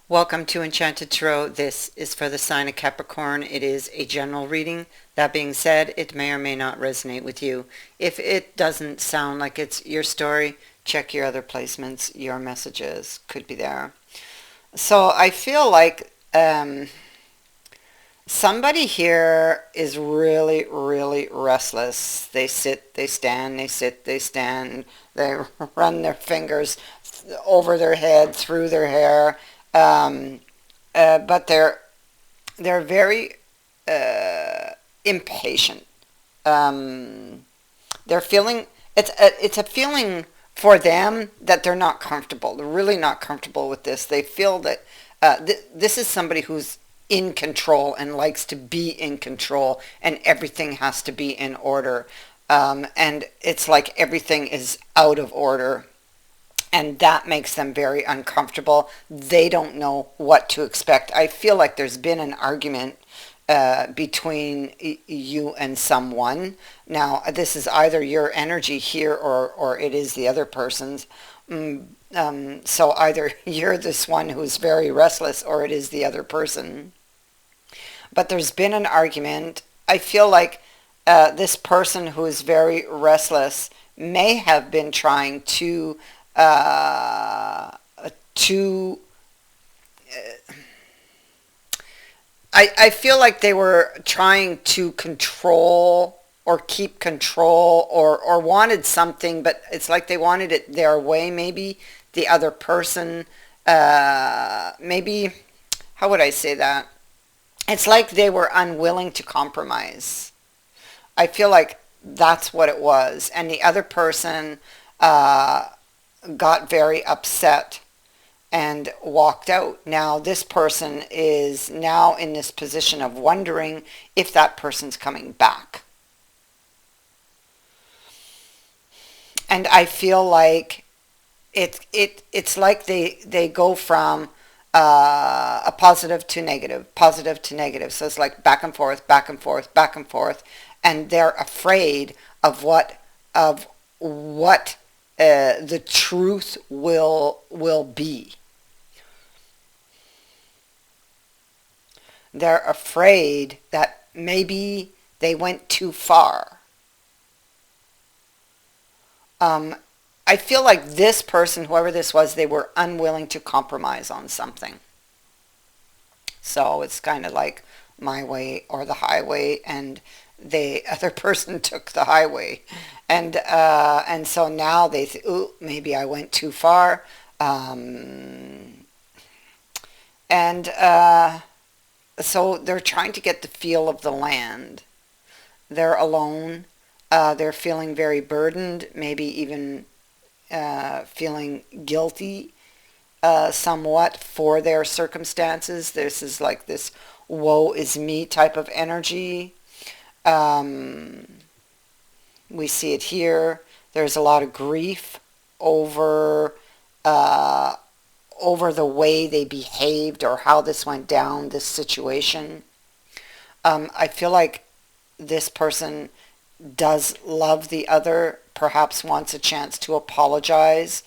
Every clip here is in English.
Welcome to Enchanted Tarot. This is for the sign of Capricorn. It is a general reading. That being said, it may or may not resonate with you. If it doesn't sound like it's your story, check your other placements. Your messages could be there. So I feel like somebody here is really, really restless. They sit, they stand, they sit, they stand. They run their fingers over their head, through their hair. Um, but they're very impatient. Um, they're feeling it's a feeling for them that they're not comfortable. They're really not comfortable with this. They feel that this is somebody who's in control and likes to be in control, and everything has to be in order. And it's like everything is out of order, and that makes them very uncomfortable. They don't know what to expect. I feel like there's been an argument between you and someone. Now, this is either your energy here or it is the other person's. So either you're this one who's very restless or it is the other person. But there's been an argument. I feel like this person who is very restless may have been trying uh, to I feel like they were trying to control or keep control or wanted something, but it's like they wanted it their way, maybe. The other person, maybe, how would I say that? It's like they were unwilling to compromise. I feel like that's what it was. And the other person uh, got very upset and walked out. Now, this person is now in this position of wondering if that person's coming back. And I feel like it's like they go from a positive to negative. So it's like back and forth, back and forth, back and forth, and they're afraid of what the truth will be. They're afraid that maybe they went too far. Um, I feel like this person, whoever this was, they were unwilling to compromise on something. So it's kind of like my way or the highway, and the other person took the highway, and so now they think, ooh, maybe I went too far, and so they're trying to get the feel of the land. They're alone. They're feeling very burdened, maybe even feeling guilty somewhat for their circumstances. This is like this woe is me type of energy. Um, we see it here. There's a lot of grief over uh, over the way they behaved or how this went down, this situation. I feel like this person does love the other, perhaps wants a chance to apologize,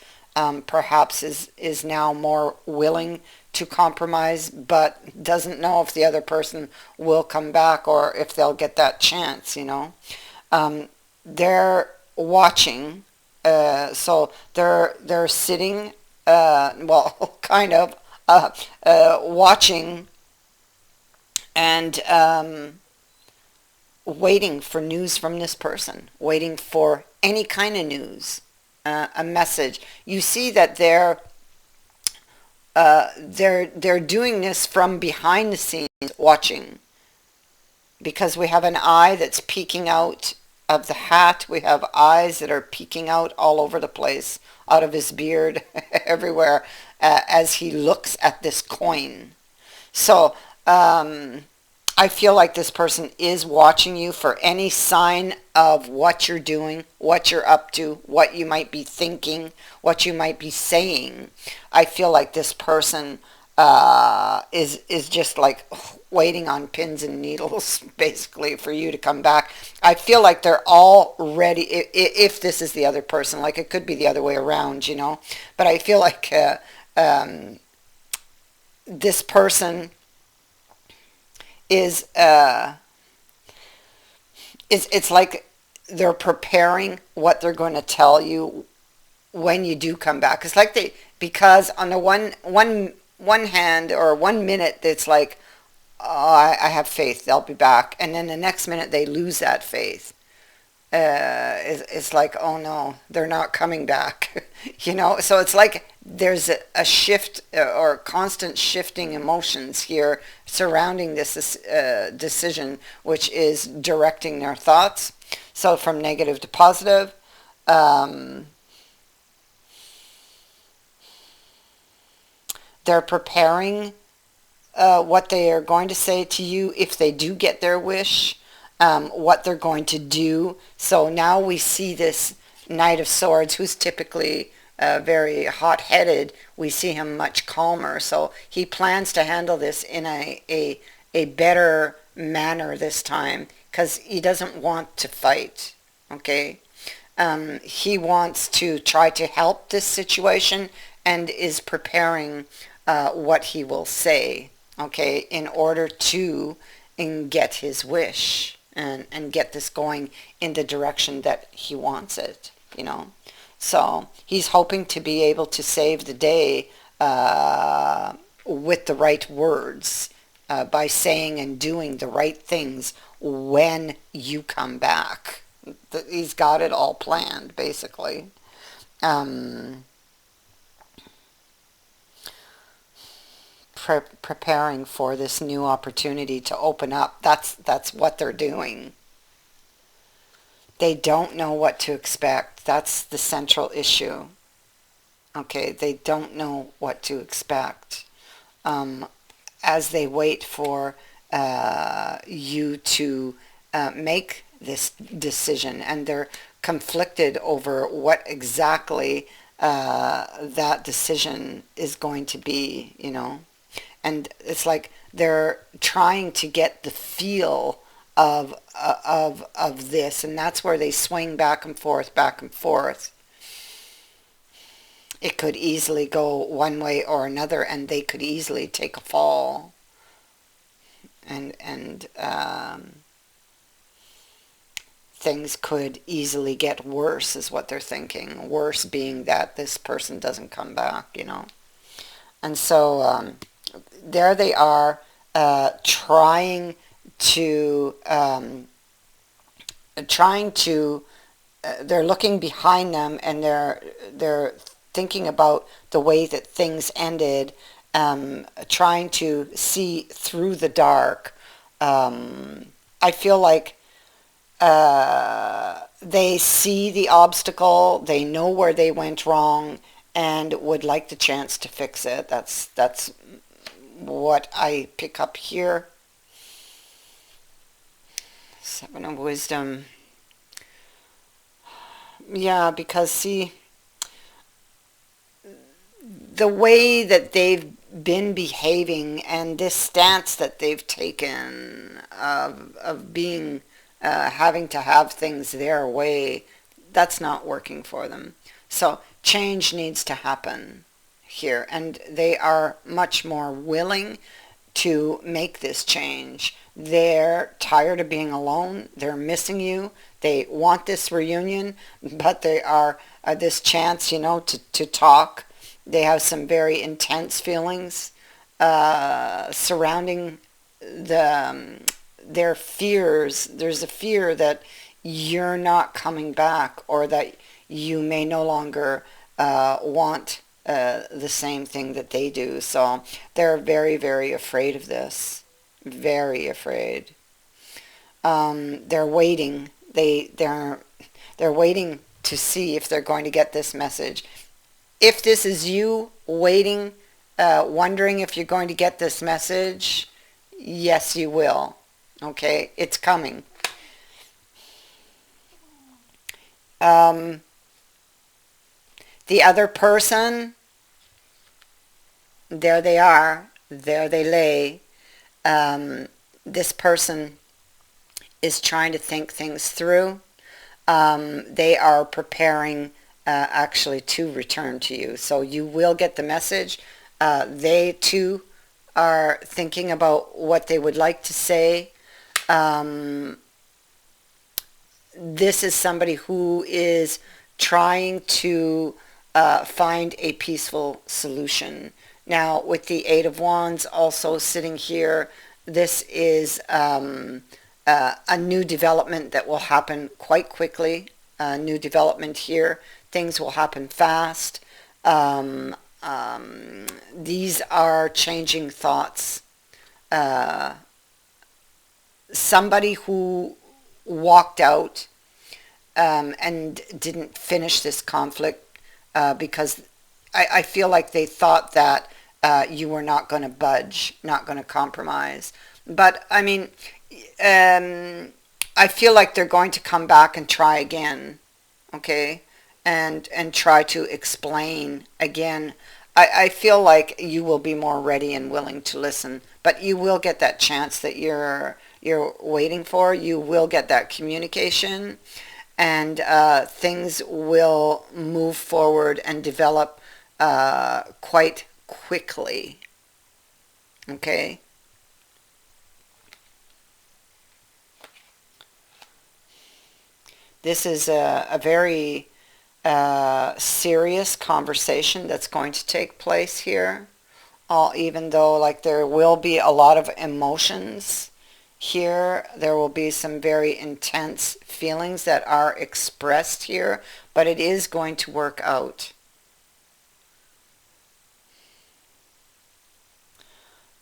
perhaps is now more willing to compromise, but doesn't know if the other person will come back or if they'll get that chance. Um, they're watching, so they're sitting, well, kind of watching and waiting for news from this person, waiting for any kind of news, a message. You see that they're doing this from behind the scenes, watching, because we have an eye that's peeking out of the hat. We have eyes that are peeking out all over the place, out of his beard, everywhere, as he looks at this coin. So I feel like this person is watching you for any sign of what you're doing, what you're up to, what you might be thinking, what you might be saying. I feel like this person is just like waiting on pins and needles, basically, for you to come back. I feel like they're all ready. If this is the other person, like it could be the other way around. But I feel like um, this person is it's like they're preparing what they're going to tell you when you do come back. It's like they, because on the one hand, or 1 minute, it's like, oh, I have faith they'll be back, and then the next minute they lose that faith. It's like, oh no, they're not coming back. So it's like there's a shift, or constant shifting emotions here surrounding this decision, which is directing their thoughts. So from negative to positive. Um, they're preparing what they are going to say to you if they do get their wish, what they're going to do. So now we see this Knight of Swords, who's typically very hot-headed. We see him much calmer. So he plans to handle this in a better manner this time, because he doesn't want to fight. Okay? He wants to try to help this situation, and is preparing what he will say, okay, in order to get his wish, and get this going in the direction that he wants it. So he's hoping to be able to save the day with the right words, by saying and doing the right things when you come back. He's got it all planned, basically. Um, Preparing for this new opportunity to open up. That's what they're doing. They don't know what to expect. That's the central issue. Okay, they don't know what to expect, um, as they wait for you to make this decision, and they're conflicted over what exactly that decision is going to be. And it's like they're trying to get the feel of this, and that's where they swing back and forth, back and forth. It could easily go one way or another, and they could easily take a fall, and things could easily get worse, is what they're thinking. Worse being that this person doesn't come back. And so there they are, trying to trying to they're looking behind them, and they're thinking about the way that things ended, trying to see through the dark. I feel like they see the obstacle, they know where they went wrong, and would like the chance to fix it. That's what I pick up here. Seven of Wisdom. Yeah, because see, the way that they've been behaving, and this stance that they've taken of being, having to have things their way, that's not working for them. So change needs to happen here, and they are much more willing to make this change. They're tired of being alone. They're missing you. They want this reunion, but they are this chance, to talk. They have some very intense feelings surrounding their fears. There's a fear that you're not coming back, or that you may no longer want the same thing that they do. So they're very, very afraid of this. Very afraid. They're waiting. They're waiting to see if they're going to get this message. If this is you waiting, wondering if you're going to get this message, yes, you will. Okay, it's coming. Um, the other person, there they are. There they lay. This person is trying to think things through. They are preparing, actually, to return to you. So you will get the message. They too are thinking about what they would like to say. Um, this is somebody who is trying to find a peaceful solution. Now, with the Eight of Wands also sitting here, this is a new development that will happen quite quickly. A new development here. Things will happen fast. Um, these are changing thoughts. Uh, Somebody who walked out and didn't finish this conflict because I feel like they thought that you were not going to budge, not going to compromise. But I mean, um, I feel like they're going to come back and try again, okay, and try to explain again. I feel like you will be more ready and willing to listen, but you will get that chance that you're waiting for. You will get that communication, and things will move forward and develop quite quickly. Okay. This is a very serious conversation that's going to take place here. Even though like there will be a lot of emotions here, there will be some very intense feelings that are expressed here, but it is going to work out.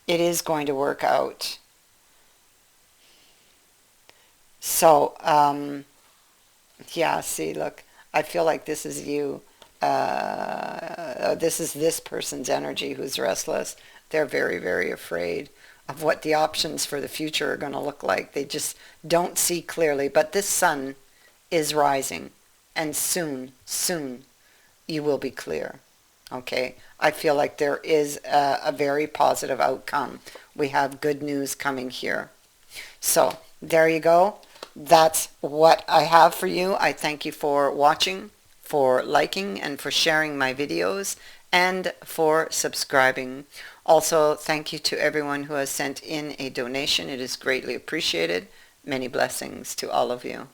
It is going to work out. So, yeah, see, look, I feel like this is you. This is this person's energy who's restless. They're very, very afraid of what the options for the future are going to look like. They just don't see clearly. But this sun is rising, and soon, soon, you will be clear. Okay? I feel like there is a very positive outcome. We have good news coming here. So, there you go. That's what I have for you. I thank you for watching, for liking, and for sharing my videos, and for subscribing. Also, thank you to everyone who has sent in a donation. It is greatly appreciated. Many blessings to all of you.